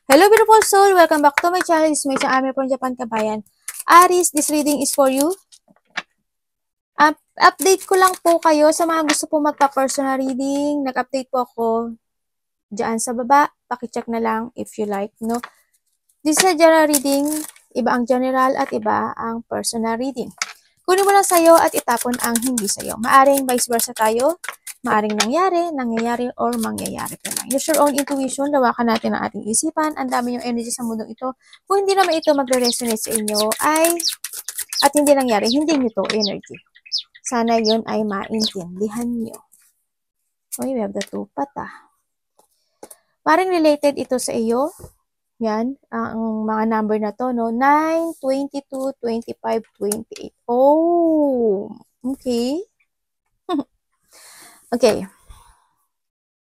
Hello beautiful soul! Welcome back to my channel. This is May Ame from Japan, Kabayan. Aries, this reading is for you. Update ko lang po kayo sa mga gusto po magpa-personal reading. Nag-update po ako dyan sa baba. Pakicheck na lang if you like, no? This is a general reading. Iba ang general at iba ang personal reading. Kunin mo lang sa'yo at itapon ang hindi sa'yo. Maaring vice versa tayo. Maaring nangyayari, or mangyayari pa lang. Use your own intuition, lawakan natin ang ating isipan. Ang dami yung energy sa mundong ito. Kung hindi naman ito magre-resonate sa inyo, at hindi nangyari, hindi nyo to energy. Sana yun ay maintindihan nyo. Okay, we have the tupat Maring related ito sa iyo. Yan, ang mga number na to, no? 9, 22, 25, 28. Oh, okay. Okay.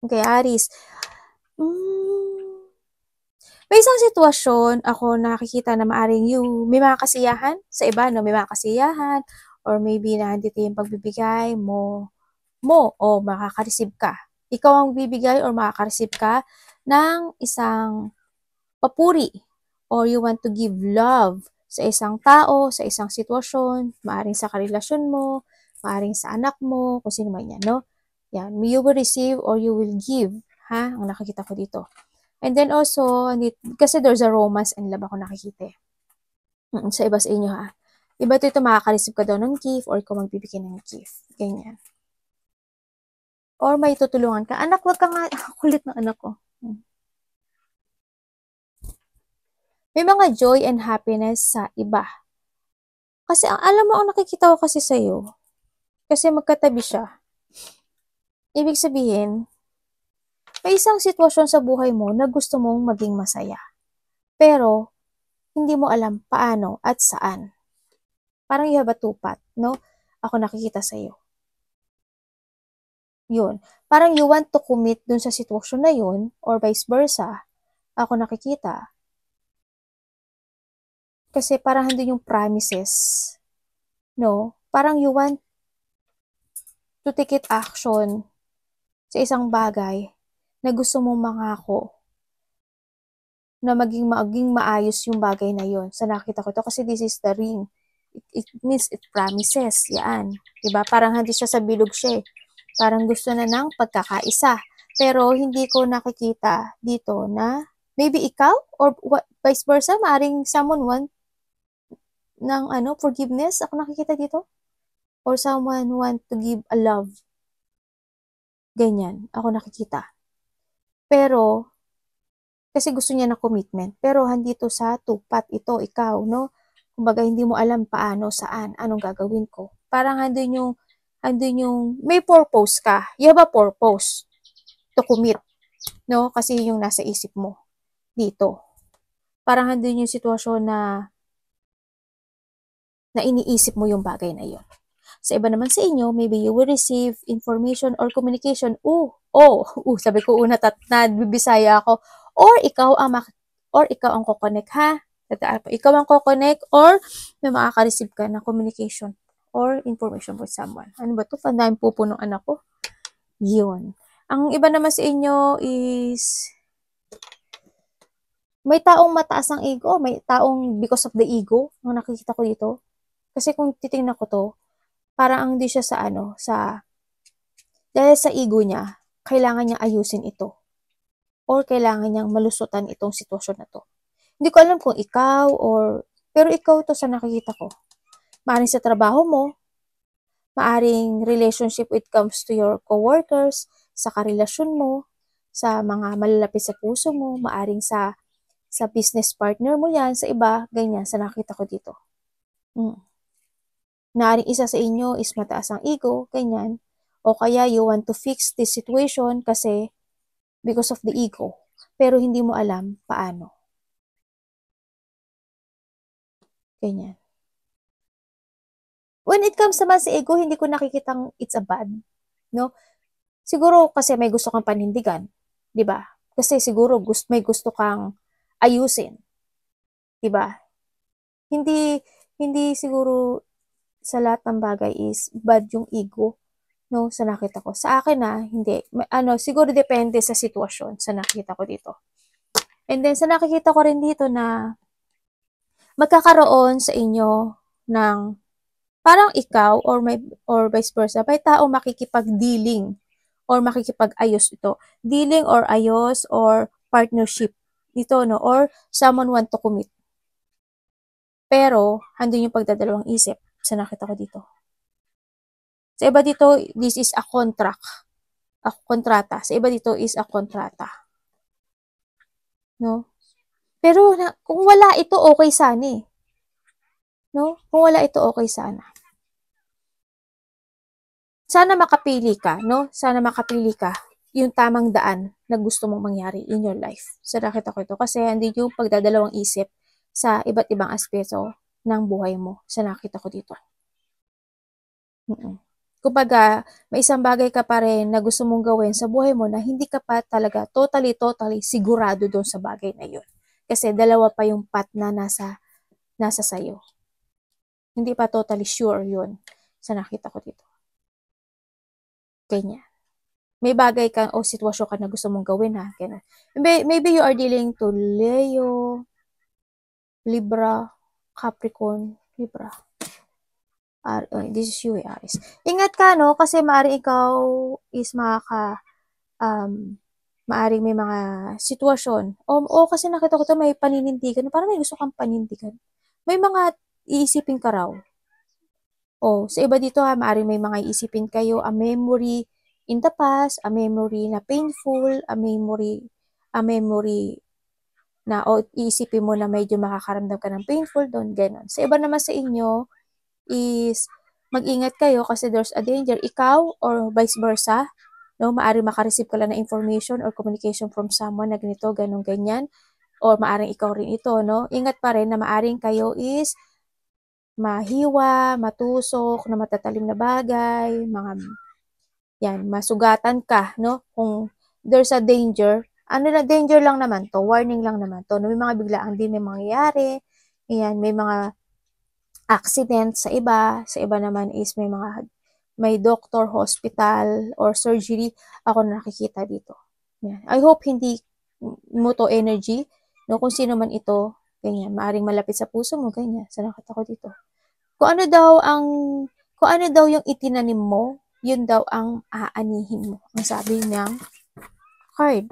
Okay, Aries. May isang sitwasyon ako nakikita na maaring may mga kasiyahan sa iba, no? May mga kasiyahan or maybe nandito yung pagbibigay mo o makaka-receive ka. Ikaw ang bibigay or makaka-receive ka ng isang papuri or you want to give love sa isang tao, sa isang sitwasyon, maaring sa karelasyon mo, maaring sa anak mo, kung sino man yan, no? Yan, you will receive or you will give, ha? Ang nakikita ko dito. And then also, kasi there's a romance and love ako nakikita. Sa iba sa inyo, ha? Iba ito makaka-receive ka daw ng gift or ikaw magbibigay ng gift. Ganyan. Or may tutulungan ka. Anak, wag ka nga. Kulit ng anak ko. May mga joy and happiness sa iba. Kasi alam mo, ang nakikita ko kasi sa'yo, kasi magkatabi siya. Ibig sabihin, may isang sitwasyon sa buhay mo na gusto mong maging masaya. Pero, hindi mo alam paano at saan. Parang you have a tupat, no? Ako nakikita sa'yo. Yun. Parang you want to commit dun sa sitwasyon na yun, or vice versa. Ako nakikita. Kasi parang hindi yung promises. No? Parang you want to take it action sa isang bagay na gusto mong mangako na maging maayos yung bagay na yon. Sa nakita ko to kasi this is the ring. It means it promises. Yan. Diba? Parang hindi siya sa bilog siya. Parang gusto na ng pagkakaisa. Pero hindi ko nakikita dito na maybe ikaw or vice versa, maaring someone want ng forgiveness. Ako nakikita dito. Or someone want to give a love. Ganyan, ako nakikita. Pero, kasi gusto niya ng commitment. Pero, handito sa tupat ito, ikaw, no? Kumbaga, hindi mo alam paano, saan, anong gagawin ko. Parang handun yung, may purpose ka. You have a purpose to commit. No? Kasi yung nasa isip mo. Dito. Parang handun yung sitwasyon na iniisip mo yung bagay na yun. Sa iba naman sa inyo, maybe you will receive information or communication. Sabi ko una bibisaya ako. Or ikaw ang kokonek, ha? Ikaw ang kokonek or may makaka-receive ka ng communication or information with someone. Ano ba to? Pandahin pupuno anak ko. Yun. Ang iba naman sa inyo is may taong mataas ang ego, may taong because of the ego, ang nakikita ko dito. Kasi kung titingnan ko to, parang ang di siya dahil sa ego niya, kailangan niya ayusin ito. Or kailangan niyang malusutan itong sitwasyon na to. Hindi ko alam kung ikaw pero ikaw to sa nakikita ko. Maaring sa trabaho mo, maaring relationship when it comes to your coworkers, sa karelasyon mo, sa mga malalapit sa puso mo, maaring sa business partner mo yan, sa iba, ganyan, sa nakita ko dito. Naaring isa sa inyo is mataas ang ego, ganyan. O kaya you want to fix this situation kasi because of the ego. Pero hindi mo alam paano. Ganyan. When it comes naman sa ego, hindi ko nakikitang it's a bad. No? Siguro kasi may gusto kang panindigan. Diba? Kasi siguro may gusto kang ayusin. Diba? Hindi siguro sa lahat ng bagay is bad yung ego, no, sa nakita ko. Sa akin hindi. Siguro depende sa sitwasyon sa nakita ko dito. And then, sa nakikita ko rin dito na magkakaroon sa inyo ng parang ikaw or vice versa, may tao makikipag-dealing or makikipag-ayos ito. Dealing or ayos or partnership ito, no? Or someone want to commit. Pero, handun yung pagdadalawang isip sa nakita ko dito. Sa iba dito, this is a contract. A kontrata. Sa iba dito is a kontrata. No? Pero, kung wala ito, okay sana eh. No? Kung wala ito, okay sana. Sana makapili ka, no? Sana makapili ka yung tamang daan na gusto mong mangyari in your life. Sa nakita ko ito. Kasi hindi yung pagdadalawang isip sa iba't ibang aspeto ng buhay mo. Sa nakita ko dito. Kumbaga, may isang bagay ka pa rin na gusto mong gawin sa buhay mo na hindi ka pa talaga totally sigurado doon sa bagay na yun. Kasi dalawa pa yung path na nasa sayo. Hindi pa totally sure yun sa nakita ko dito. Ganyan. May bagay ka o sitwasyon ka na gusto mong gawin ha. Ganyan. Maybe you are dealing to Leo, Libra, Capricorn, Libra. This is you, Aries. Ingat ka, no? Kasi maaaring ikaw is maaaring may mga sitwasyon. O kasi nakita ko ito, may paninindigan. Parang may gusto kang panindigan. May mga iisipin ka raw. O, sa iba dito ha, maaaring may mga iisipin kayo, a memory in the past, a memory na painful, a memory na iisipin mo na medyo makakaramdam ka ng painful doon, gano'n. Sa iba naman sa inyo is mag-ingat kayo kasi there's a danger, ikaw or vice versa, no? Maaaring makareceive ka lang na information or communication from someone na ganito, ganun, ganyan, or maaaring ikaw rin ito, no? Ingat pa rin na maaaring kayo is mahiwa, matusok, na matatalim na bagay, masugatan ka, no? Kung there's a danger, danger lang naman to, warning lang naman to, no? May mga biglaan din may mangyayari, may mga accident sa iba naman is may doctor, hospital, or surgery, ako na nakikita dito. Yan. I hope hindi mo to energy, no? Kung sino man ito, ganyan, maaring malapit sa puso mo, ganyan, sa nakita ko dito. Kung ano daw yung itinanim mo, yun daw ang aanihin mo. Ang sabi niyang card.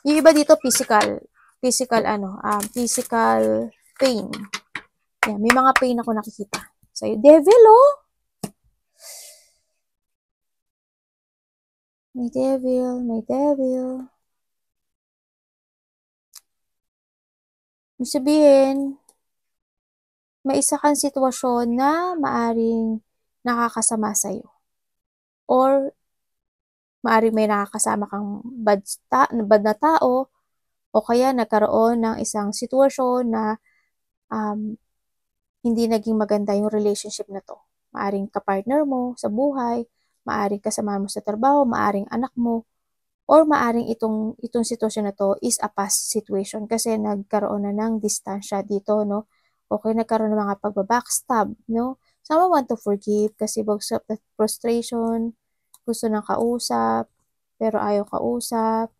Yung iba dito physical pain. Yan, may mga pain ako nakikita. So, devil, oh! May devil. Ibig sabihin, may isa kang sitwasyon na maaring nakakasama sa'yo. Or, maaring may nakakasama kang bad na tao, o kaya nagkaroon ng isang sitwasyon na hindi naging maganda yung relationship na to. Maaring kapartner mo sa buhay, maaring kasama mo sa trabaho, maaring anak mo, or maaring itong sitwasyon na to is a past situation kasi nagkaroon na ng distansya dito, no? Okay, nagkaroon ng mga pagbabackstab, no? Someone want to forgive kasi because of that frustration, gusto ng kausap, pero ayaw kausap,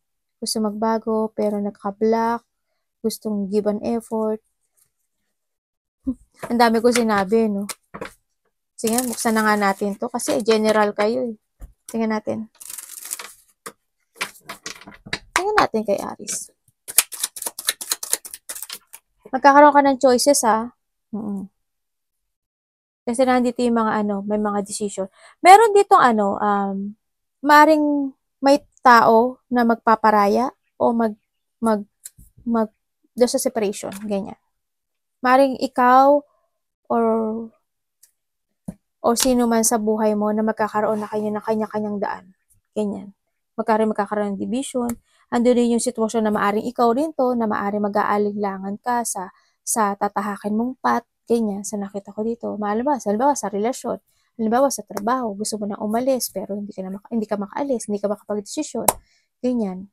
gusto magbago, pero nagka-block, gustong give an effort. Ang dami ko sinabi, no? Sige, buksan na nga natin to kasi general kayo, eh. Tingnan natin. Tingnan natin kay Aries. Magkakaroon ka ng choices, ha? Kasi nandito yung mga may mga decision. Meron ditong maring may tao na magpaparaya o doon sa separation, ganyan. Maring ikaw or sino man sa buhay mo na magkakaroon na kayo ng kanya-kanyang daan. Ganyan. Magkakaroon ng division. Andun din yung sitwasyon na maaring ikaw rin to, na maaring mag-aalinlangan ka sa tatahakin mong path. Ganyan, sa nakita ko dito. Halimbawa sa relasyon, halimbawa sa trabaho, gusto mo na umalis, pero hindi ka makaalis, hindi ka makapag-desisyon. Ganyan.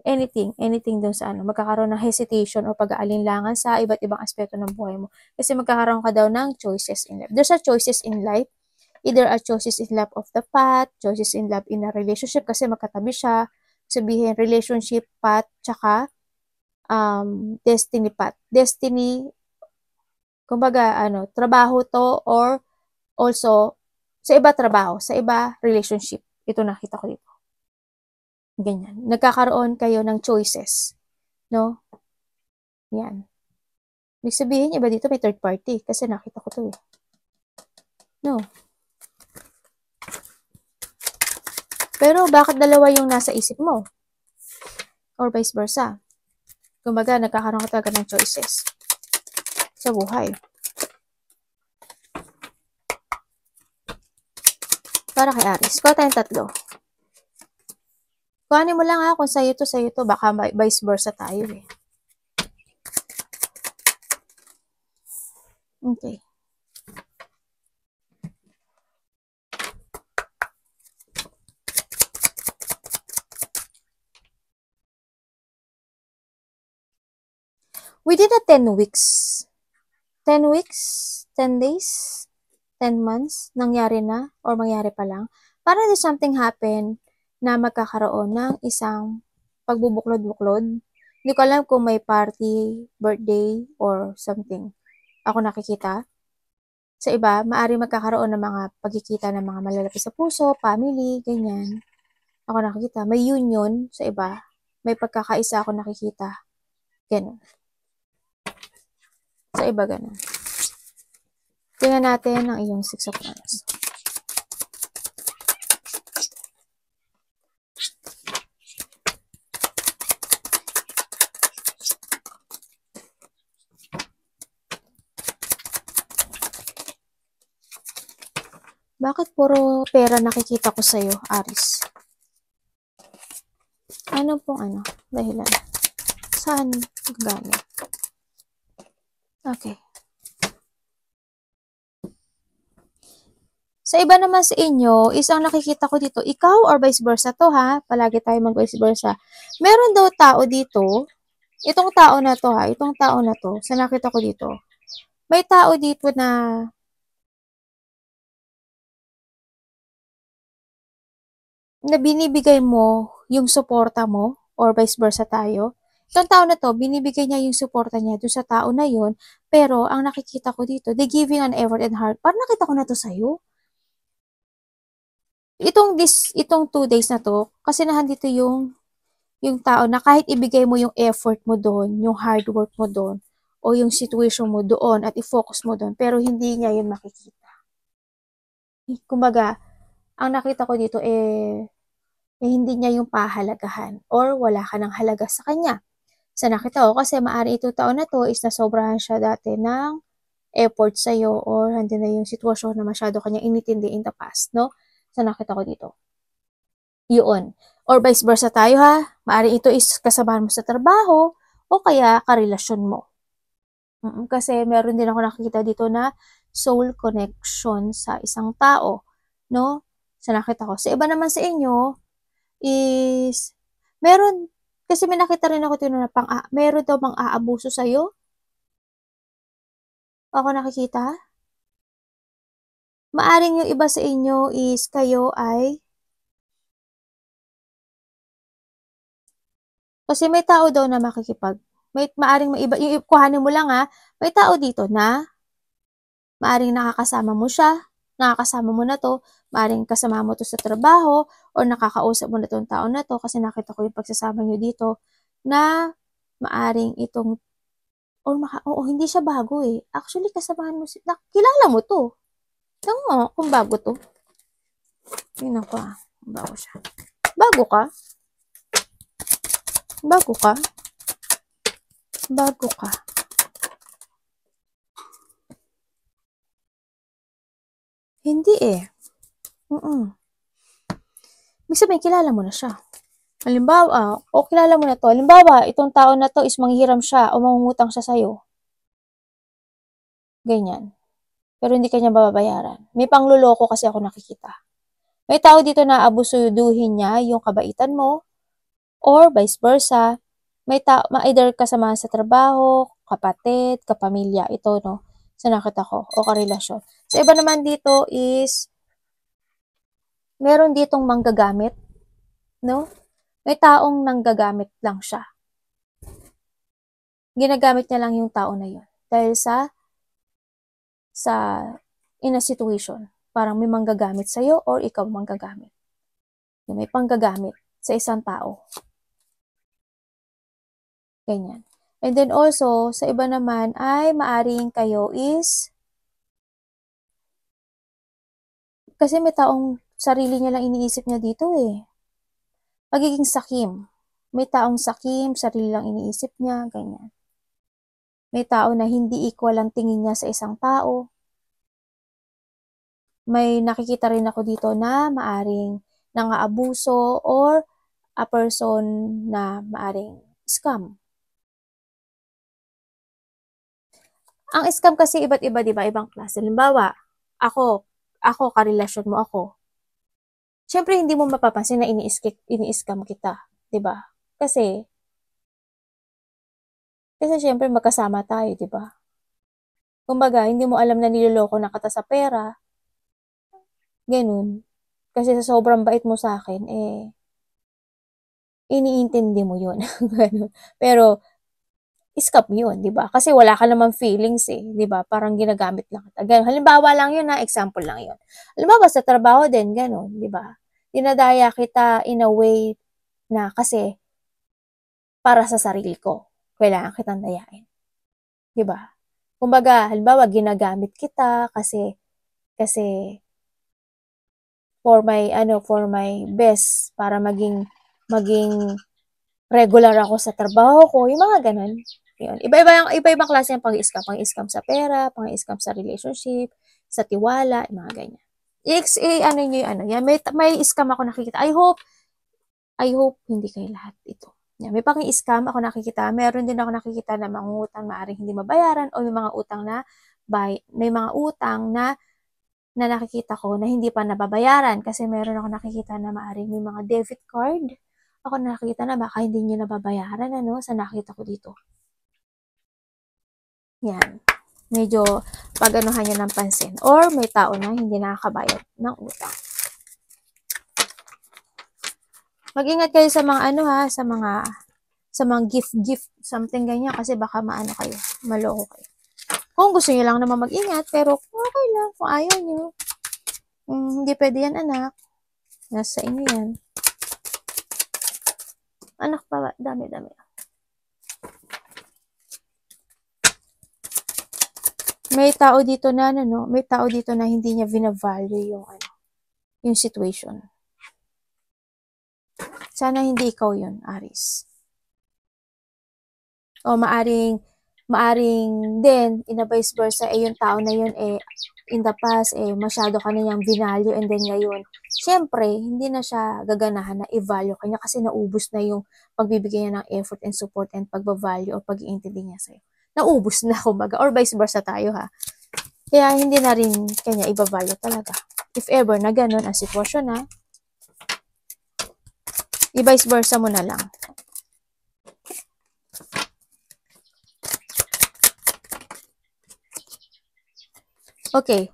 Anything dun sa magkakaroon ng hesitation o pag-aalinlangan sa iba't ibang aspeto ng buhay mo. Kasi magkakaroon ka daw ng choices in life. There's a choices in life. Either a choices in love of the path, choices in love in a relationship kasi magkatabi siya. sabihin relationship path, tsaka destiny path. Destiny, kumbaga, trabaho to, or also, sa iba trabaho, sa iba relationship. Ito nakita ko dito. Ganyan. Nagkakaroon kayo ng choices. No? Yan. Ibig sabihin, iba dito may third party. Kasi nakita ko to eh. No? Pero bakit dalawa yung nasa isip mo? Or vice versa? Kumbaga, nagkakaroon ka talaga ng choices sa buhay. Para kay Aries. Kuha tayong tatlo. Kuhanin mo lang ha, kung sa'yo to, baka vice versa tayo eh. Okay. Within the 10 weeks, 10 weeks, 10 days, 10 months, nangyari na or mangyari pa lang, parang there's something happen na magkakaroon ng isang pagbubuklod-buklod. Hindi ko alam kung may party, birthday, or something. Ako nakikita. Sa iba, maaari magkakaroon ng mga pagkikita ng mga malalapit sa puso, family, ganyan. Ako nakikita. May union sa iba. May pagkakaisa ako nakikita. Ganun. Sa iba, ganun. Tingnan natin ang iyong 6 of Wands. Bakit puro pera nakikita ko sa'yo, Aries? Ano pong dahilan? Saan galing? Okay. Sa iba naman sa inyo, isang nakikita ko dito, ikaw or vice versa to ha, palagi tayo mag-vice versa. Meron daw tao dito, itong tao na to ha, itong tao na to, sa nakita ko dito, may tao dito na binibigay mo yung suporta mo or vice versa tayo. Itong tao na to, binibigay niya yung suporta niya doon sa tao na yun, pero ang nakikita ko dito, they giving an effort and heart. Parang nakita ko na to sa'yo. Itong 2 days na to, kasi nandito yung tao na kahit ibigay mo yung effort mo doon, yung hard work mo doon, o yung situation mo doon at i-focus mo doon, pero hindi niya yun makikita. Kumbaga, ang nakita ko dito hindi niya yung pahalagahan or wala ka ng halaga sa kanya. Sa nakita ko, kasi maaari itong taon na to is nasobrahan siya dati ng effort sa'yo or hindi na yung sitwasyon na masyado kanya initindi in the past, no? Sa nakita ko dito. Yun. Or vice versa tayo ha. Maaari ito is kasamahan mo sa trabaho o kaya karelasyon mo. Kasi meron din ako nakikita dito na soul connection sa isang tao, no? Sa nakita ko. Sa iba naman sa inyo is meron, kasi may nakita rin ako dito na meron daw mang aabuso sa'yo. Ako nakikita. Maaring yung iba sa inyo is kayo ay kasi may tao daw na maaring maiba, yung kuhanin mo lang ha, may tao dito na maaring nakakasama mo siya, nakakasama mo na to, maaring kasama mo to sa trabaho, or nakakausap mo na tong tao na to, kasi nakita ko yung pagsasama nyo dito, na maaring itong, oo, hindi siya bago eh. Actually, kasamahan mo, kilala mo to. Tingnan mo kung bago to. Tingnan ko bago siya. Bago ka? Bago ka? Bago ka? Hindi eh. Ibig sabihin, kilala mo na siya. Halimbawa, kilala mo na to. Halimbawa, itong tao na to is manghiram siya o mangungutang siya sa'yo. Ganyan. Pero hindi kanya babayaran. May pangluloko kasi ako nakikita. May tao dito na abusuduhin niya yung kabaitan mo or vice versa. May tao, either kasama sa trabaho, kapatid, kapamilya. Ito, no? Sa nakita ko. O karelasyon. Sa iba naman dito is meron ditong manggagamit, no? May taong nanggagamit lang siya. Ginagamit niya lang yung tao na yun. Dahil sa in a situation, parang may manggagamit sa'yo or ikaw manggagamit. May panggagamit sa isang tao. Ganyan. And then also, sa iba naman ay maaring kayo is kasi may taong sarili niya lang iniisip niya dito eh. Pagiging sakim. May taong sakim, sarili lang iniisip niya, ganyan. May tao na hindi equal ang tingin niya sa isang tao. May nakikita rin ako dito na maaring nang-aabuso or a person na maaring scam. Ang scam kasi iba't iba, di ba? Ibang klase. Halimbawa, ako, karelasyon mo ako. Siyempre, hindi mo mapapansin na ini-scam kita. Di ba? Kasi siyempre magkasama tayo, di ba? Kumbaga, hindi mo alam na niloloko na kita sa pera. Ganun. Kasi sa sobrang bait mo sa akin, iniintindi mo yun. Pero, scam yun, di ba? Kasi wala ka namang feelings eh, di ba? Parang ginagamit lang kita. Ganun. Halimbawa lang yun na, example lang yun. Halimbawa sa trabaho din, ganun, di ba? Dinadaya kita in a way na kasi para sa sarili ko. Kailangan kitang dayain. Di ba? Kumbaga, halimbawa, ginagamit kita kasi for my best para maging regular ako sa trabaho ko, yung mga ganun. Yun. Iba-ibang klase ng pang-scam. Pang-scam sa pera, pang-scam sa relationship, sa tiwala, yung mga ganyan. Yan. May scam ako nakikita. I hope hindi kayo lahat ito. Yan. May pang-scam ako nakikita. Meron din ako nakikita na mga utang maaaring hindi mabayaran o may mga utang na na nakikita ko na hindi pa nababayaran kasi meron ako nakikita na maaaring may mga debit card. Ako nakikita na baka hindi nyo nababayaran sa nakita ko dito. Yan. Medyo pag-anuhan nyo ng pansin. Or may tao na hindi nakakabayad ng utang. Mag-ingat kayo sa mga sa mga gift, something ganyan kasi baka kayo, maloko kayo. Kung gusto niyo lang naman mag-ingat, pero okay lang. Kung ayaw niyo, hindi pwede yan, anak. Nasa inyo yan. Anak pa, dami-dami. May tao dito na, hindi niya vina-value yung situation. Sana hindi ikaw yun, Aris. O maaring din, in a vice versa, yung tao na yun, in the past, masyado ka na niyang vinalue, and then ngayon, syempre, hindi na siya gaganahan na i-value kanya kasi naubos na yung pagbibigay niya ng effort and support and pagbavalue o pag-iintindi niya sa'yo. Naubos na, kumbaga, or vice versa tayo, ha. Kaya, hindi na rin kanya i-value talaga. If ever na ganun ang sitwasyon, ha, i-vice versa mo na lang. Okay.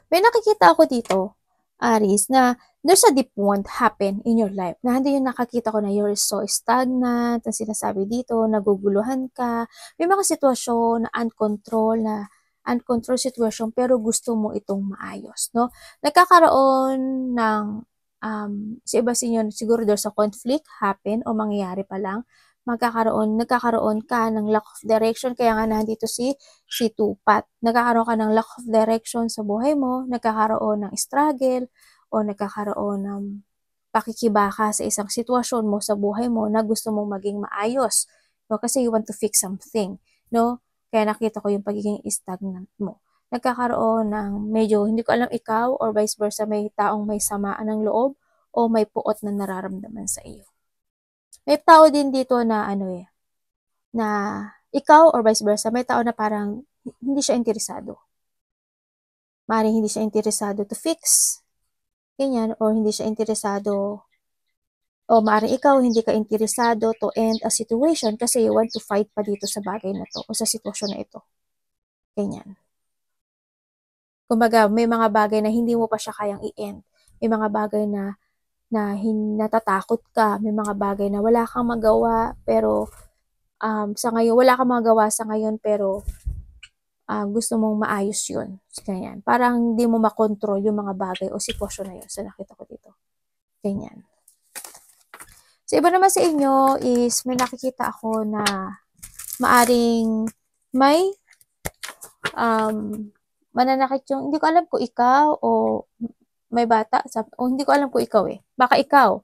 May nakikita ako dito, Aris, na there's a deep won't happen in your life. Na hindi yung nakakita ko na you're so stagnant, ang sinasabi dito, naguguluhan ka. May mga sitwasyon na uncontrolled situation, pero gusto mo itong maayos, no? Nagkakaroon ng, sa iba siguro there's a conflict happen o mangyayari pa lang. Nagkakaroon ka ng lack of direction, kaya nga nandito si Tupat. Nagkakaroon ka ng lack of direction sa buhay mo, nagkakaroon ng struggle, o nagkakaroon ng pakikibaka sa isang sitwasyon mo sa buhay mo na gusto mong maging maayos. No? Kasi you want to fix something. No? Kaya nakita ko yung pagiging stagnant mo. Nagkakaroon ng medyo, hindi ko alam ikaw or vice versa, may taong may samaan ng loob o may puot na nararamdaman sa iyo. May tao din dito na na ikaw or vice versa, may tao na parang hindi siya interesado. Maaaring hindi siya interesado to fix, ganyan, or hindi siya interesado, o maaaring ikaw hindi ka interesado to end a situation kasi you want to fight pa dito sa bagay na to o sa sitwasyon na ito. Ganyan. Kumbaga, may mga bagay na hindi mo pa siya kayang i-end. May mga bagay na natatakot ka, may mga bagay na wala kang magawa, pero sa ngayon, wala kang magawa sa ngayon, pero gusto mong maayos yun. Ganyan. Parang hindi mo makontrol yung mga bagay o sitwasyon na yun. So, nakita ko dito. Ganyan. So, iba naman sa inyo is may nakikita ako na maaring may mananakit yung, hindi ko alam kung ikaw o may bata, o hindi ko alam kung ikaw eh. Baka ikaw.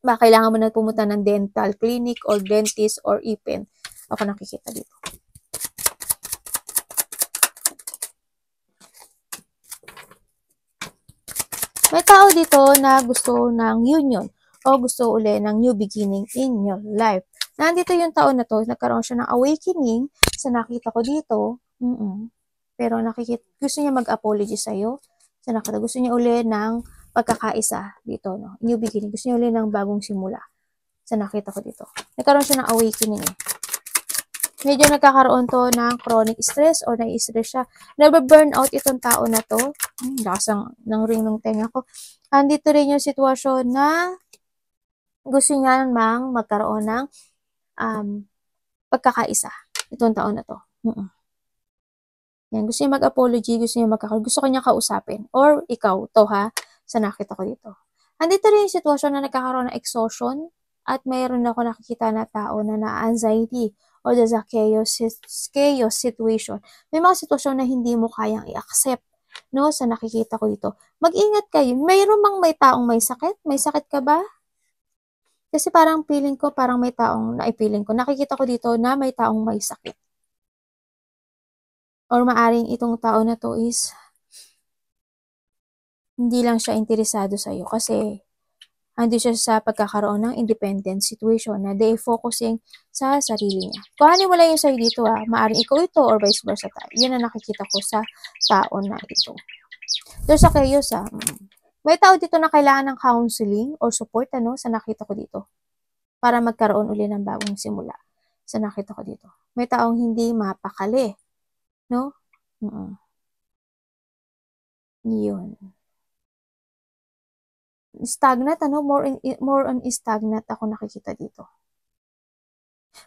Baka kailangan mo na pumunta ng dental clinic or dentist or ipin. Ako nakikita dito. May tao dito na gusto ng union o gusto uli ng new beginning in your life. Nandito yung taon na to, nagkaroon siya ng awakening sa nakita ko dito. Pero gusto niya mag-apology sa'yo. Sa nakita, gusto niya uli ng pagkakaisa dito, no? New beginning. Gusto niya uli ng bagong simula. Sa nakita ko dito. Nagkaroon siya ng awakening eh. Medyo nagkakaroon to ng chronic stress or nai-stress siya. Burn out itong tao na to. Lakas ng ring ng tenga ko. Andito rin yung sitwasyon na gusto niya magkaroon ng pagkakaisa. Itong taon na to. Yan, gusto niya mag-apology, gusto niya kausapin. Or ikaw, to ha, sa nakita ko dito. Andito rin yung sitwasyon na nagkakaroon ng exhaustion at mayroon ako nakikita na tao na na-anxiety o there's a chaos situation. May mga sitwasyon na hindi mo kayang i-accept, no? Sa nakikita ko dito. Mag-ingat kayo. Mayroon bang may taong may sakit? May sakit ka ba? Kasi parang feeling ko, parang may taong, nakikita ko dito na may taong may sakit. Or maaring itong tao na to is hindi lang siya interesado sa'yo kasi andi siya sa pagkakaroon ng independent situation na they focusing sa sarili niya. Kuhanin mo lang yung sa'yo dito maaring ikaw ito or vice versa tayo. Yun ang nakikita ko sa tao na ito. There's a chaos May tao dito na kailangan ng counseling or support sa nakita ko dito. Para magkaroon uli ng bagong simula. Sa nakita ko dito. May taong hindi mapakali. No? Yun. Stagnant, more on stagnant ako nakikita dito.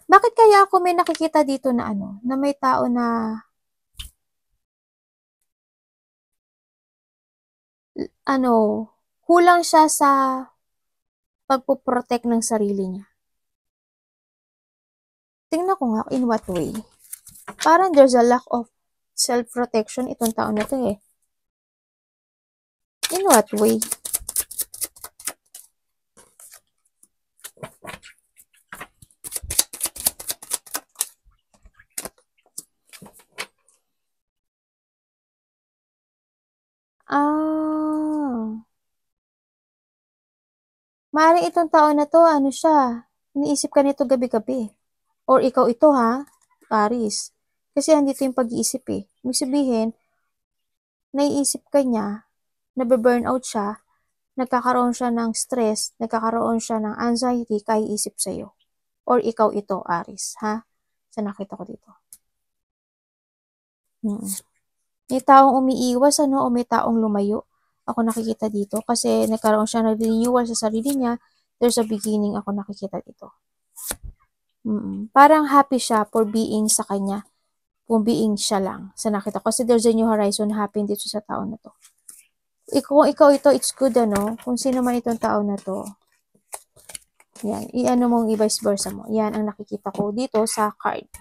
Bakit kaya ako may nakikita dito na na may tao na kulang siya sa pagpo-protect ng sarili niya. Tingnan ko nga in what way. Parang there's a lack of self-protection itong tao na to eh. In what way? Maaaring itong tao na to, siya, iniisip ka nito gabi-gabi. Or ikaw ito ha, Aries. Kasi andito yung pag-iisip eh. May sabihin, naiisip ka niya, nabe-burnout siya, nagkakaroon siya ng stress, nagkakaroon siya ng anxiety, kaiisip sa'yo. Or ikaw ito, Aries, ha? Sa nakita ko dito. May taong umiiwas, o may taong lumayo. Ako nakikita dito kasi nagkaroon siya ng renewal sa sarili niya. There's a beginning ako nakikita dito. Parang happy siya for being sa kanya. Kung being siya lang. Sa nakita ko. Kasi there's a new horizon happy dito sa tao na to. Kung ikaw ito, it's good kung sino man itong tao na to. Yan. Mong i-vice versa mo. Yan ang nakikita ko dito sa card.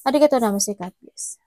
Arigatou namaste, God bless.